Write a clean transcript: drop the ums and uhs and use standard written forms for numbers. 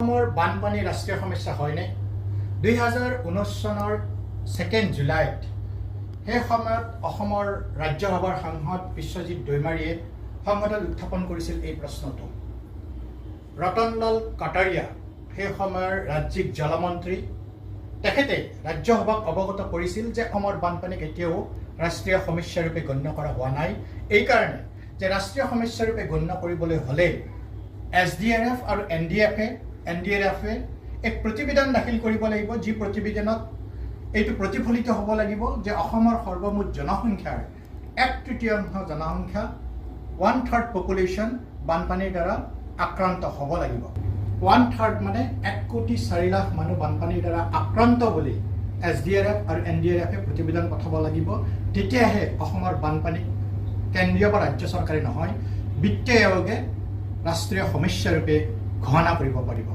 অসমৰ বানপানী ৰাষ্ট্ৰীয় সমস্যা হয়নে? 2019 চনৰ 2 জুলাইত সেই সময়ত অসমৰ ৰাজ্যসভাৰ সাংসদ বিশ্বজিৎ দৈমাৰীয়ে সংসদত উত্থাপন কৰিছিল এই প্ৰশ্নটো। ৰতনলাল কাটাৰিয়া সেই সময়ৰ ৰাজ্যিক জলমন্ত্ৰী, তেখেতে ৰাজ্যসভাক অৱগত কৰিছিল যে অসমৰ বানপানী কেতিয়াও ৰাষ্ট্ৰীয় সমস্যাৰূপে গণ্য কৰা হোৱা নাই। এইকাৰণে যে ৰাষ্ট্ৰীয় সমস্যাৰূপে গণ্য কৰিবলৈ হ'লে SDRF আৰু NDRF-এ এক প্ৰতিবেদন দাখিল কৰিব লাগিব, যি প্ৰতিবেদনত এইটো প্ৰতিফলিত হ'ব লাগিব যে অসমৰ সৰ্বমুঠ জনসংখ্যাৰ 1/3 জনসংখ্যা 1/3 পপুলেশ্যন বানপানীৰ দ্বাৰা আক্ৰান্ত হ'ব লাগিব। 1/3 মানে 1,04,00,000 মানুহ বানপানীৰ দ্বাৰা আক্ৰান্ত বুলি SDRF আৰু NDRF-এ প্ৰতিবেদন পঠাব লাগিব। তেতিয়াহে অসমৰ বানপানী কেন্দ্ৰীয় বা ৰাজ্য চৰকাৰে নহয়, বিত্ত আয়োগে ৰাষ্ট্ৰীয় সমস্যাৰূপে ঘোষণা কৰিব পাৰিব।